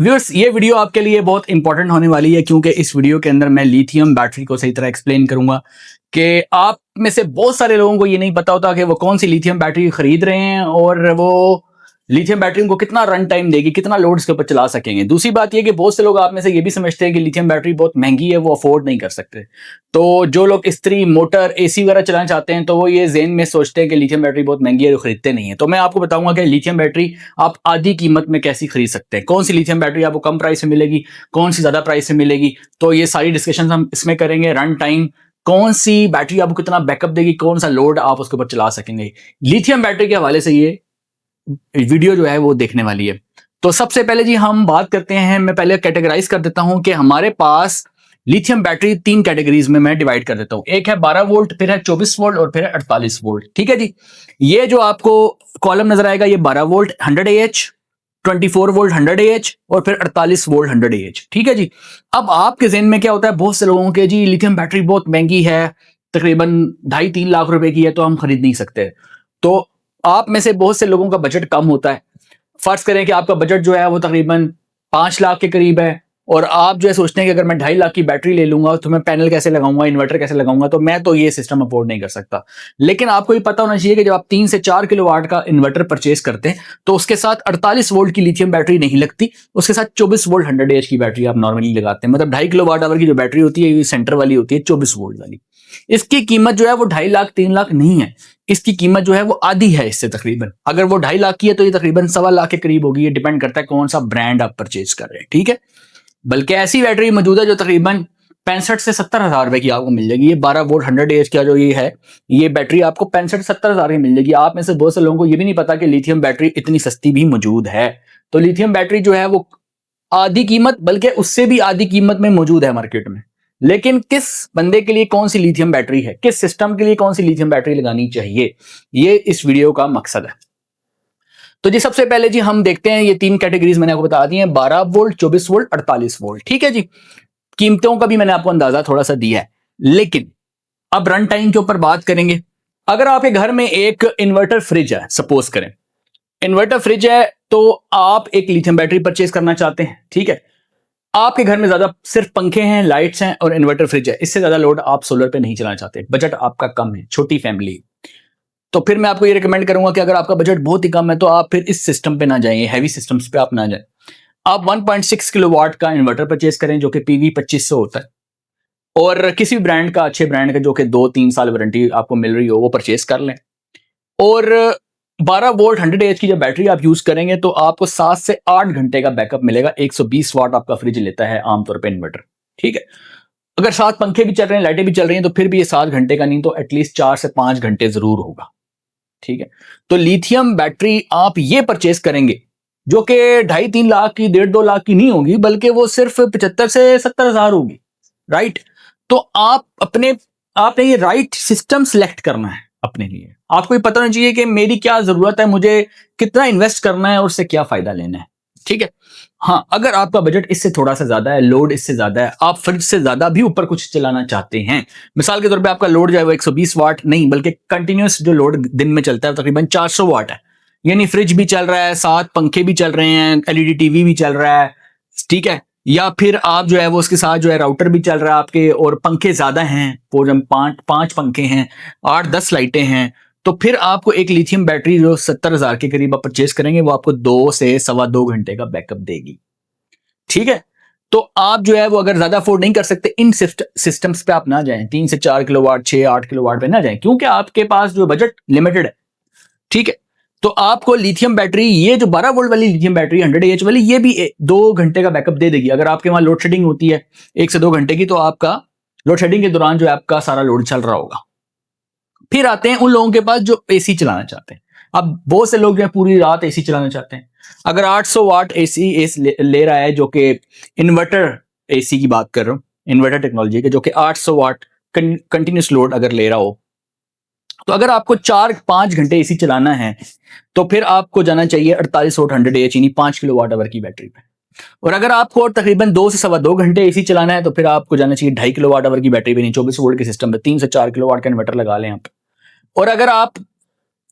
Viewers, ये video आपके लिए बहुत इंपॉर्टेंट होने वाली है क्योंकि इस वीडियो के अंदर मैं लिथियम बैटरी को सही तरह एक्सप्लेन करूंगा कि आप में से बहुत सारे लोगों को ये नहीं पता होता कि वो कौन सी लिथियम बैटरी खरीद रहे हैं और वो लिथियम बैटरी उनको कितना रन टाइम देगी, कितना लोड इसके ऊपर चला सकेंगे। दूसरी बात ये कि बहुत से लोग आप में से ये भी समझते हैं कि लिथियम बैटरी बहुत महंगी है, वो अफोर्ड नहीं कर सकते। तो जो लोग इस्त्री, मोटर, एसी वगैरह चलाना चाहते हैं तो वो ये ज़हन में सोचते हैं कि लिथियम बैटरी बहुत महंगी है, वो खरीदते नहीं है। तो मैं आपको बताऊंगा कि लिथियम बैटरी आप आधी कीमत में कैसी खरीद सकते हैं, कौन सी लिथियम बैटरी आपको कम प्राइस में मिलेगी, कौन सी ज़्यादा प्राइस में मिलेगी। तो ये सारी डिस्कशन हम इसमें करेंगे। रन टाइम, कौन सी बैटरी आपको कितना बैकअप देगी, कौन सा लोड आप उसके ऊपर चला सकेंगे, लिथियम बैटरी के हवाले से ये वीडियो जो है वो देखने वाली है। तो सबसे पहले जी हम बात करते हैं, मैं पहले कैटेगराइज कर देता हूं कि हमारे पास लिथियम बैटरी तीन कैटेगरीज में मैं डिवाइड कर देता हूं। एक है 12 वोल्ट, फिर है 24 वोल्ट और फिर है 48 वोल्ट। ठीक है जी। ये जो आपको कॉलम नजर आएगा ये 12 वोल्ट 100 AH, 24 वोल्ट 100 AH और फिर 48 वोल्ट 100 AH। ठीक है जी। अब आपके ज़हन में क्या होता है, बहुत से लोगों के जी लिथियम बैटरी बहुत महंगी है, तकरीबन 2.5-3 लाख रुपए की है, तो हम खरीद नहीं सकते। तो आप में से बहुत से लोगों का बजट कम होता है। फर्ज करें कि आपका बजट जो है वो तकरीबन 5 लाख के करीब है और आप जो है सोचते हैं कि अगर मैं 2.5 लाख की बैटरी ले लूंगा तो मैं पैनल कैसे लगाऊंगा, इन्वर्टर कैसे लगाऊंगा, तो मैं तो ये सिस्टम अफोर्ड नहीं कर सकता। लेकिन आपको ये पता होना चाहिए कि जब आप 3 से 4 किलोवाट का इन्वर्टर परचेज करते हैं तो उसके साथ 48 वोल्ट की लिथियम बैटरी नहीं लगती, उसके साथ 24 वोल्ट 100 AH की बैटरी आप नॉर्मली लगाते हैं। मतलब 2.5 किलोवाट आवर की जो बैटरी होती है ये सेंटर वाली होती है, 24 वोल्ट वाली। इसकी कीमत जो है वो 2.5 लाख 3 लाख नहीं है, इसकी कीमत जो है वो आधी है इससे तकरीबन। अगर वो 2.5 लाख की है तो ये तकरीबन 1.25 लाख के करीब होगी। ये डिपेंड करता है कौन सा ब्रांड आप परचेज कर रहे हैं। ठीक है। बल्कि ऐसी बैटरी मौजूद है जो तकरीबन 65 से 70 हजार रुपए की आपको मिल जाएगी। ये 12 वोल्ट 100 AH का जो ये है, ये बैटरी आपको 65-70 हजार की मिल जाएगी। आप में से बहुत से लोगों को ये भी नहीं पता कि लिथियम बैटरी इतनी सस्ती भी मौजूद है। तो लिथियम बैटरी जो है वो आधी कीमत, बल्कि उससे भी आधी कीमत में मौजूद है मार्केट में। लेकिन किस बंदे के लिए कौन सी लिथियम बैटरी है, किस सिस्टम के लिए कौन सी लिथियम बैटरी लगानी चाहिए, ये इस वीडियो का मकसद है। तो जी सबसे पहले जी हम देखते हैं, ये तीन कैटेगरीज मैंने आपको बता दी हैं, 12 वोल्ट, 24 वोल्ट, 48 वोल्ट। ठीक है जी। कीमतों का भी मैंने आपको अंदाजा थोड़ा सा दिया है। लेकिन अब रन टाइम के ऊपर बात करेंगे। अगर आपके घर में एक इन्वर्टर फ्रिज है, सपोज करें इन्वर्टर फ्रिज है, तो आप एक लिथियम बैटरी परचेज करना चाहते हैं। ठीक है। आपके घर में ज्यादा सिर्फ पंखे हैं, लाइट्स हैं और इन्वर्टर फ्रिज है, इससे ज्यादा लोड आप सोलर पे नहीं चलाना चाहते, बजट आपका कम है, छोटी फैमिली, तो फिर मैं आपको ये रिकमेंड करूंगा कि अगर आपका बजट बहुत ही कम है तो आप फिर इस सिस्टम पे ना जाइए, हैवी सिस्टम्स पे आप ना जाएं। आप 1.6 किलोवाट का इन्वर्टर परचेज करें जो कि PV 2500 होता है, और किसी भी ब्रांड का, अच्छे ब्रांड का जो कि 2-3 साल वारंटी आपको मिल रही हो, वो परचेज कर लें। और 12 वोल्ट 100 AH की जब बैटरी आप यूज करेंगे तो आपको 7 से 8 घंटे का बैकअप मिलेगा। 120 वाट आपका फ्रिज लेता है आमतौर पर इन्वर्टर। ठीक है। अगर 7 पंखे भी चल रहे हैं, लाइटें भी चल रही हैं, तो फिर भी ये 7 घंटे का नहीं तो एटलीस्ट 4 से 5 घंटे जरूर होगा। ठीक है। तो लिथियम बैटरी आप ये परचेज करेंगे जो कि 2.5-3 लाख की, 1.5-2 लाख की नहीं होगी, बल्कि वो सिर्फ 75 से 70 हजार होगी। राइट। तो आपने ये राइट सिस्टम सिलेक्ट करना है अपने लिए। आपको ये पता होना चाहिए कि मेरी क्या जरूरत है, मुझे कितना इन्वेस्ट करना है और उससे क्या फायदा लेना है। ठीक है। हाँ, अगर आपका बजट इससे थोड़ा सा ज्यादा है, लोड इससे ज्यादा है, आप फ्रिज से ज्यादा भी ऊपर कुछ चलाना चाहते हैं, मिसाल के तौर पे आपका लोड जो है वो 120 वाट नहीं बल्कि कंटिन्यूस जो लोड दिन में चलता है तकरीबन 400 वाट है, यानी फ्रिज भी चल रहा है, 7 पंखे भी चल रहे हैं, LED टीवी भी चल रहा है। ठीक है। या फिर आप जो है वो उसके साथ जो है राउटर भी चल रहा है आपके, और पंखे ज्यादा हैं, वो जब 5 पंखे हैं, 8-10 लाइटें हैं, तो फिर आपको एक लिथियम बैटरी जो 70 हजार के करीब आप परचेज करेंगे वो आपको 2 से 2.25 घंटे का बैकअप देगी। ठीक है। तो आप जो है वो अगर ज्यादा अफोर्ड नहीं कर सकते, इन सिस्टम्स पे आप ना जाएं, 3 से 4 किलोवाट, 6-8 किलोवाट पे ना जाएं, क्योंकि आपके पास जो बजट लिमिटेड है। ठीक है। तो आपको लिथियम बैटरी, ये जो 12 वोल्ट वाली लिथियम बैटरी 100 AH वाली, ये भी 2 घंटे का बैकअप दे देगी। अगर आपके वहां लोड शेडिंग होती है 1 से 2 घंटे की, तो आपका लोड शेडिंग के दौरान जो है आपका सारा लोड चल रहा होगा। फिर आते हैं उन लोगों के पास जो एसी चलाना चाहते हैं। अब बहुत से लोग जो है पूरी रात एसी चलाना चाहते हैं। अगर 800 वाट एसी ले रहा है, जो कि इन्वर्टर एसी की बात कर रहा हूं, इन्वर्टर टेक्नोलॉजी के, जो कि 800 वाट कंटिन्यूस लोड अगर ले रहा हो, तो अगर आपको 4-5 घंटे एसी चलाना है तो फिर आपको जाना चाहिए 48 वोल्ट 100 AH यानी 5 किलोवाट आवर की बैटरी पे। और अगर आपको तकरीबन 2 से 2.25 घंटे एसी चलाना है तो फिर आपको जाना चाहिए 2.5 किलोवाट आवर की बैटरी पे, नहीं 24 वोल्ट के सिस्टम पे 3 से 4 किलोवाट का इन्वर्टर लगा लें आप। और अगर आप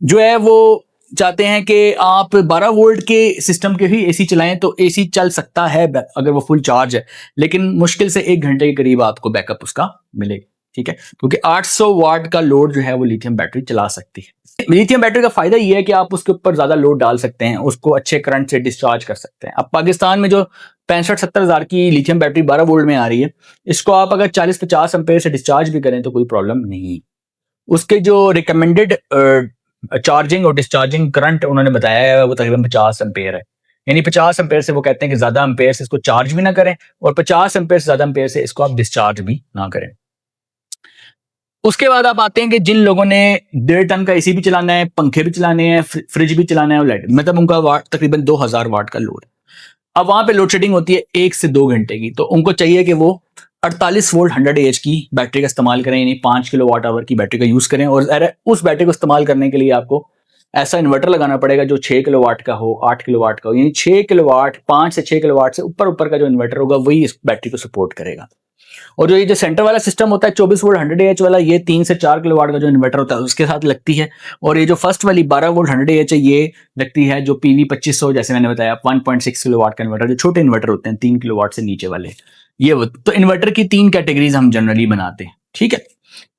जो है वो चाहते हैं कि आप 12 वोल्ट के सिस्टम के ही एसी चलाएं तो एसी चल सकता है अगर वो फुल चार्ज है, लेकिन मुश्किल से 1 घंटे के करीब आपको बैकअप उसका मिलेगा। ठीक है, क्योंकि 800 वाट का लोड जो है वो लिथियम बैटरी चला सकती है। लिथियम बैटरी का फायदा ये है कि आप उसके ऊपर ज्यादा लोड डाल सकते हैं, उसको अच्छे करंट से डिस्चार्ज कर सकते हैं। अब पाकिस्तान में जो 65-70 हज़ार की लिथियम बैटरी 12 वोल्ट में आ रही है, इसको आप अगर 40-50 एम्पेयर से डिस्चार्ज भी करें तो कोई प्रॉब्लम नहीं। उसके जो रिकमेंडेड चार्जिंग और डिस्चार्जिंग करंट उन्होंने बताया है वो तकरीबन 50 एम्पेयर है। यानी 50 एम्पेयर से वो कहते हैं कि ज्यादा एम्पेयर से इसको चार्ज भी ना करें और 50 एम्पेयर से ज्यादा एम्पेयर से इसको आप डिस्चार्ज भी ना करें। उसके बाद आप आते हैं कि जिन लोगों ने 1.5 टन का एसी भी चलाना है, पंखे भी चलाने हैं, फ्रिज भी चलाना है, लाइट, मतलब उनका वाट तकरीबन 2000 वाट का लोड है। अब वहां पे लोड शेडिंग होती है 1 से 2 घंटे की, तो उनको चाहिए कि वो 48 वोल्ट 100 एच की बैटरी का इस्तेमाल करें, यानी 5 किलो वाट आवर की बैटरी का यूज करें। और उस बैटरी को इस्तेमाल करने के लिए आपको ऐसा इन्वर्टर लगाना पड़ेगा जो 6 किलो वाट का हो, 8 किलो वाट का हो, यानी 6 किलो वाट, 5 से 6 किलो वाट से ऊपर ऊपर का जो इन्वर्टर होगा वही इस बैटरी को सपोर्ट करेगा। और जो सेंटर वाला सिस्टम होता है 24 वोल्ट 100 एच वाला, ये 3 से 4 किलो वाट का जो इन्वर्टर होता है उसके साथ लगती है। और ये जो फर्स्ट वाली 12 वोल्ट 100 एच है, ये लगती है जो पीवी 2500, जैसे मैंने बताया 1.6 किलो वाट का इन्वर्टर, जो छोटे इन्वर्टर होते हैं 3 किलो वाट से नीचे वाले। ये तो इन्वर्टर की 3 कैटेगरीज हम जनरली बनाते हैं। ठीक है,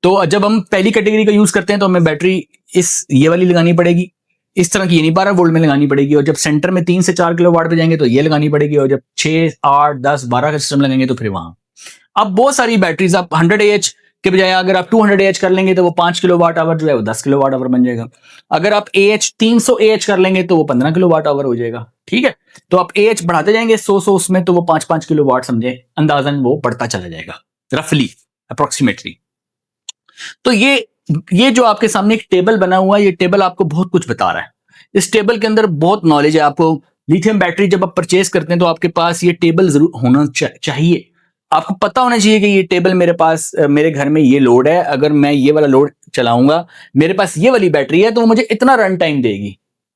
तो जब हम पहली कैटेगरी का यूज करते हैं तो हमें बैटरी ये वाली लगानी पड़ेगी, इस तरह की, यानी 12 वोल्ट में लगानी पड़ेगी। और जब सेंटर में 3 से 4 किलो वाट पे जाएंगे तो ये लगानी पड़ेगी। और जब 6, 8, 10, 12 का सिस्टम लगेंगे तो फिर वहां अब बहुत सारी बैटरीज, आप 100 एच के बजाय अगर आप 200 एच कर लेंगे तो वो 5 किलो वाट आवर जो है वो 10 किलो वाट आवर बन जाएगा। अगर आप एच 300 एच कर लेंगे तो वो 15 किलो वाट आवर हो जाएगा। ठीक है, तो आप एच बढ़ाते जाएंगे 100 उसमें, तो वो 5-5 किलो वाट समझे अंदाजन वो बढ़ता चला जाएगा, रफली अप्रोक्सीमेटली। तो ये जो आपके सामने एक टेबल बना हुआ है, ये टेबल आपको बहुत कुछ बता रहा है। इस टेबल के अंदर बहुत नॉलेज है। आपको लिथियम बैटरी जब आप परचेज करते हैं तो आपके पास ये टेबल जरूर होना चाहिए। आपको पता होना चाहिए कि ये टेबल मेरे पास, मेरे घर में ये लोड है, अगर मैं ये वाला लोड चलाऊंगा, मेरे पास ये वाली बैटरी है तो वो मुझे इतना रन टाइम देगी,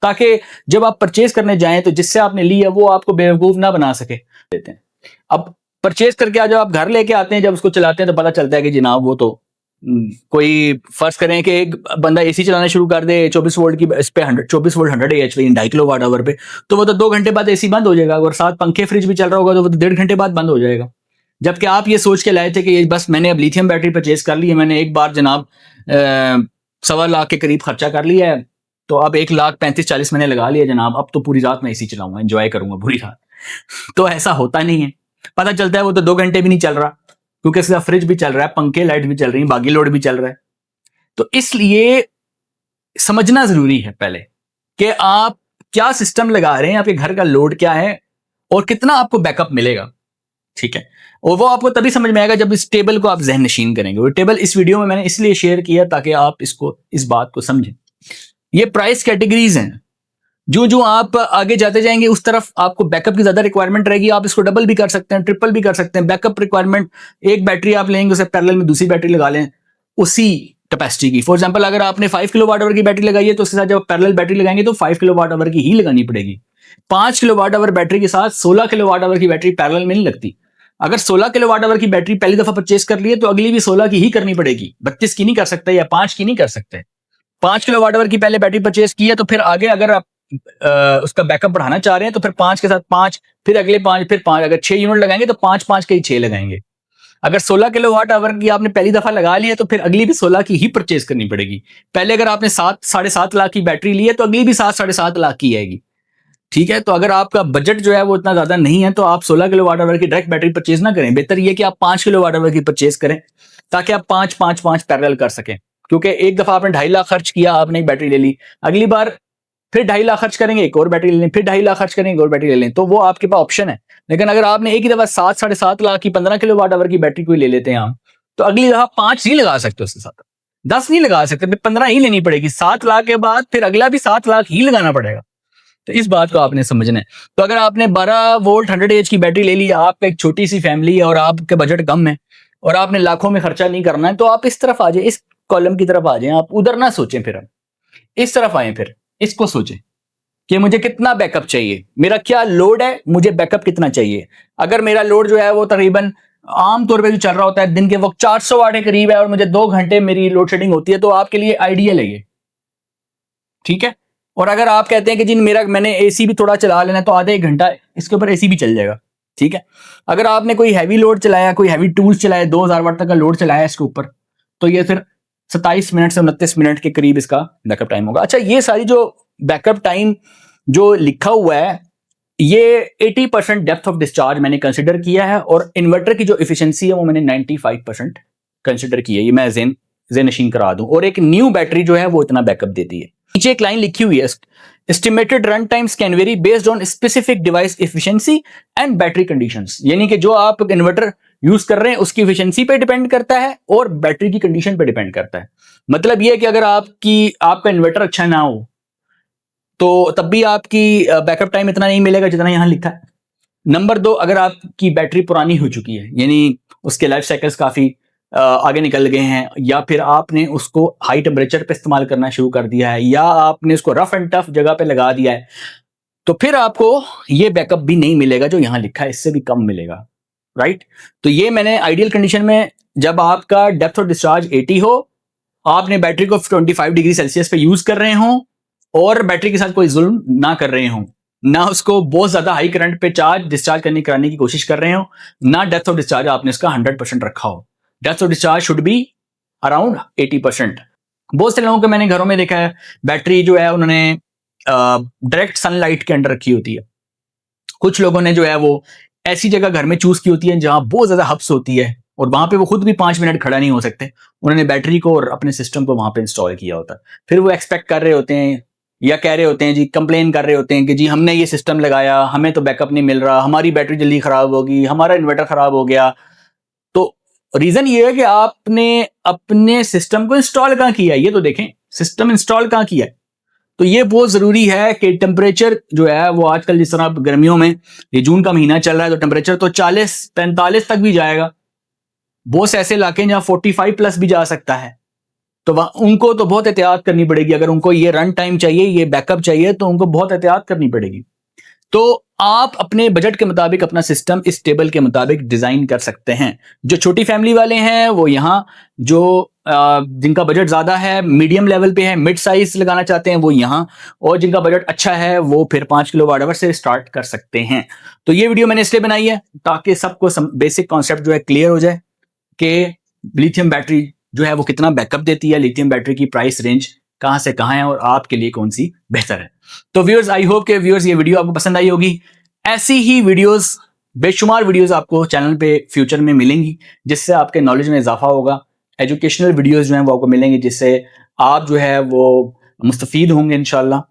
ताकि जब आप परचेज करने जाएं तो जिससे आपने ली है वो आपको बेवकूफ ना बना सके। देते हैं अब परचेज करके जब आप घर लेके आते हैं, जब उसको चलाते हैं तो पता चलता है कि जनाब वो तो कोई फर्ज करें कि एक बंदा एसी चलाना शुरू कर दे 24 वोल्ट की इस पे 24 वोल्ट 100 एच पे 2.5 किलो वाट आवर पे, तो वो तो 2 घंटे बाद एसी बंद हो जाएगा। और साथ पंखे फ्रिज भी चल रहा होगा तो वो तो 1.5 घंटे बाद बंद हो जाएगा। जबकि आप ये सोच के लाए थे कि ये बस मैंने अब लिथियम बैटरी परचेज कर ली है, मैंने एक बार जनाब 1.25 लाख के करीब खर्चा कर लिया है, तो अब 1,35,40 मैंने लगा लिया जनाब, अब तो पूरी रात मैं एसी चलाऊंगा, एंजॉय करूंगा पूरी रात। तो ऐसा होता नहीं है। पता चलता है वो तो 2 घंटे भी नहीं चल रहा, क्योंकि इसका फ्रिज भी चल रहा है, पंखे लाइट भी चल रही है, बाकी लोड भी चल रहा है। तो इसलिए समझना जरूरी है पहले कि आप क्या सिस्टम लगा रहे हैं, आपके घर का लोड क्या है और कितना आपको बैकअप मिलेगा। ठीक है, और वो आपको तभी समझ में आएगा जब इस टेबल को आप जहन नशीन करेंगे। वो टेबल इस वीडियो में मैंने इसलिए शेयर किया ताकि आप इस बात को समझें। ये प्राइस कैटेगरीज हैं, जो जो आप आगे जाते जाएंगे उस तरफ आपको बैकअप की ज्यादा रिक्वायरमेंट रहेगी। आप इसको डबल भी कर सकते हैं, ट्रिपल भी कर सकते हैं। बैकअप रिक्वायरमेंट, एक बैटरी आप लेंगे उसे पैरेलल में दूसरी बैटरी लगा लें उसी कैपेसिटी की। फॉर एग्जांपल अगर आपने 5 किलो वाट आवर की बैटरी लगाई है तो उसके साथ जब पैरेलल बैटरी लगाएंगे तो 5 किलो वाट आवर की ही लगानी पड़ेगी। 5 किलो वाट आवर बैटरी के साथ 16 किलो वाट आवर की बैटरी पैरेलल में नहीं लगती। अगर 16 किलो वाट आवर की बैटरी पहली दफा परचेज कर ली है तो अगली भी 16 की ही करनी पड़ेगी, 32 की नहीं कर सकते या 5 की नहीं कर सकते। 5 किलो वाट आवर की पहले बैटरी परचेज की है तो फिर आगे अगर आप उसका बैकअप बढ़ाना चाह रहे हैं तो फिर 5 के साथ 5, फिर अगले 5, फिर 5, अगर 6 यूनिट लगाएंगे तो 5-5 के ही 6 लगाएंगे। अगर 16 किलो वाट आवर की आपने पहली दफा लगा ली है तो फिर अगली भी 16 की ही परचेज करनी पड़ेगी। पहले अगर आपने 7-7.5 लाख की बैटरी ली है तो अगली भी 7-7.5 लाख की आएगी। ठीक है, तो अगर आपका बजट जो है वो इतना ज्यादा नहीं है तो आप 16 किलो वाट आवर की डायरेक्ट बैटरी परचेज ना करें। बेहतर ये कि आप 5 किलो वाट आवर की परचेज करें ताकि आप 5-5-5 पैरेलल कर सकें। क्योंकि एक दफा आपने 2.5 लाख खर्च किया, आपने एक बैटरी ले ली, अगली बार फिर 2.5 लाख खर्च करेंगे, एक और बैटरी ले लें, फिर 2.5 लाख खर्च करेंगे, एक और बैटरी ले लें, तो वो आपके पास ऑप्शन है। लेकिन अगर आपने एक ही दफा 7-7.5 लाख की 15 किलो वाट आवर की बैटरी कोई ले लेते हैं हम, तो अगली दफा 5 नहीं लगा सकते, उसके साथ 10 नहीं लगा सकते, फिर 15 ही लेनी पड़ेगी। 7 लाख के बाद फिर अगला भी 7 लाख ही लगाना पड़ेगा। तो इस बात को आपने समझना है। तो अगर आपने 12 वोल्ट 100 एच की बैटरी ले ली, आपका एक छोटी सी फैमिली है और आपके बजट कम है और आपने लाखों में खर्चा नहीं करना है, तो आप इस तरफ आ जाए, इस कॉलम की तरफ आ जाए। आप उधर ना सोचें, फिर हम इस तरफ आए, फिर इसको सोचें कि मुझे कितना बैकअप चाहिए, मेरा क्या लोड है, मुझे बैकअप कितना चाहिए। अगर मेरा लोड जो है वो तकरीबन आमतौर पे जो चल रहा होता है दिन के वक्त 400 वाट के करीब है और मुझे 2 घंटे मेरी लोड शेडिंग होती है, तो आपके लिए आइडियल है ये। ठीक है, और अगर आप कहते हैं कि जी मैंने एसी भी थोड़ा चला लेना, तो आधा एक घंटा इसके ऊपर एसी भी चल जाएगा, ठीक है। अगर आपने कोई हैवी लोड चलाया, कोई हैवी टूल्स चलाया, 2000 वाट तक का लोड चलाया इसके ऊपर, तो ये फिर 27 मिनट से 29 मिनट के करीब इसका बैकअप टाइम होगा। अच्छा, ये सारी जो बैकअप टाइम जो लिखा हुआ है, ये 80% डेप्थ ऑफ डिस्चार्ज मैंने कंसिडर किया है, और इन्वर्टर की जो एफिशिएंसी है वो मैंने 95% कंसिडर की है। ये मैं ज़ेनशीन करा दूं, और एक न्यू बैटरी जो है वो इतना बैकअप देती है। नीचे एक लाइन लिखी हुई है, estimated run times can very based on specific device efficiency and battery conditions. यानी कि जो आप इन्वर्टर यूज कर रहे हैं उसकी एफिशिएंसी पे डिपेंड करता है और बैटरी की कंडीशन पे डिपेंड करता है। मतलब ये है कि अगर आपका इन्वर्टर अच्छा ना हो तो तब भी आपकी बैकअप टाइम इतना नहीं मिलेगा जितना यहां लिखा है। नंबर 2, अगर आपकी बैटरी पुरानी हो चुकी है, यानी उसके लाइफ साइकिल्स काफी आगे निकल गए हैं, या फिर आपने उसको हाई टेम्परेचर पे इस्तेमाल करना शुरू कर दिया है, या आपने उसको रफ एंड टफ जगह पे लगा दिया है, तो फिर आपको ये बैकअप भी नहीं मिलेगा जो यहां लिखा है, इससे भी कम मिलेगा, राइट। तो ये मैंने आइडियल कंडीशन में, जब आपका डेप्थ ऑफ डिस्चार्ज 80 हो, आपने बैटरी को 25 डिग्री सेल्सियस पे यूज कर रहे हो, और बैटरी के साथ कोई जुल्म ना कर रहे हो, ना उसको बहुत ज्यादा हाई करंट पे डिस्चार्ज कराने की कोशिश कर रहे हो, ना डेप्थ ऑफ डिस्चार्ज आपने उसका 100% रखा हो। Depth of discharge should be around 80%। बहुत से लोगों को मैंने घरों में देखा है, बैटरी जो है उन्होंने डायरेक्ट सनलाइट के अंडर रखी होती है। कुछ लोगों ने जो है वो ऐसी जगह घर में चूज की होती है जहां बहुत ज्यादा हब्स होती है, और वहां पे वो खुद भी 5 मिनट खड़ा नहीं हो सकते, उन्होंने बैटरी को और अपने सिस्टम को वहां पे इंस्टॉल किया होता है। फिर वो एक्सपेक्ट कर रहे होते हैं, या कह रहे होते हैं जी, कंप्लेन कर रहे होते हैं कि जी हमने ये सिस्टम लगाया, हमें तो बैकअप नहीं मिल रहा, हमारी बैटरी जल्दी खराब होगी, हमारा इन्वर्टर खराब हो गया। तो रीजन ये है कि आपने अपने सिस्टम को इंस्टॉल कहां किया है, ये तो देखें, सिस्टम इंस्टॉल कहां किया है। तो ये बहुत जरूरी है कि टेम्परेचर जो है वो आजकल, जिस तरह गर्मियों में, ये जून का महीना चल रहा है, तो टेम्परेचर तो 40-45 तक भी जाएगा। बहुत से ऐसे इलाके जहां 45 प्लस भी जा सकता है, तो उनको तो बहुत एहतियात करनी पड़ेगी। अगर उनको ये रन टाइम चाहिए, ये बैकअप चाहिए, तो उनको बहुत एहतियात करनी पड़ेगी। तो आप अपने बजट के मुताबिक अपना सिस्टम इस टेबल के मुताबिक डिजाइन कर सकते हैं। जो छोटी फैमिली वाले हैं वो यहाँ, जो जिनका बजट ज्यादा है, मीडियम लेवल पे है, मिड साइज लगाना चाहते हैं, वो यहाँ, और जिनका बजट अच्छा है वो फिर 5 किलोवाट आवर से स्टार्ट कर सकते हैं। तो ये वीडियो मैंने इसलिए बनाई है ताकि सबको बेसिक कॉन्सेप्ट जो है क्लियर हो जाए कि लिथियम बैटरी जो है वो कितना बैकअप देती है, लिथियम बैटरी की प्राइस रेंज कहां से कहां है, और आपके लिए कौन सी बेहतर है। तो व्यूअर्स, आई होप के व्यूअर्स ये वीडियो आपको पसंद आई होगी। ऐसी ही वीडियोस, बेशुमार वीडियोस आपको चैनल पे फ्यूचर में मिलेंगी, जिससे आपके नॉलेज में इजाफा होगा। एजुकेशनल वीडियोस जो हैं वो आपको मिलेंगे, जिससे आप जो है वो मुस्तफीद होंगे इंशाल्लाह।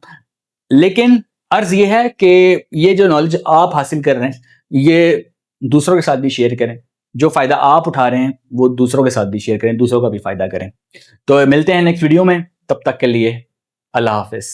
लेकिन अर्ज ये है कि ये जो नॉलेज आप हासिल कर रहे हैं, ये दूसरों के साथ भी शेयर करें। जो फायदा आप उठा रहे हैं वो दूसरों के साथ भी शेयर करें, दूसरों का भी फायदा करें। तो मिलते हैं नेक्स्ट वीडियो में, तब तक के लिए अल्लाह हाफिज।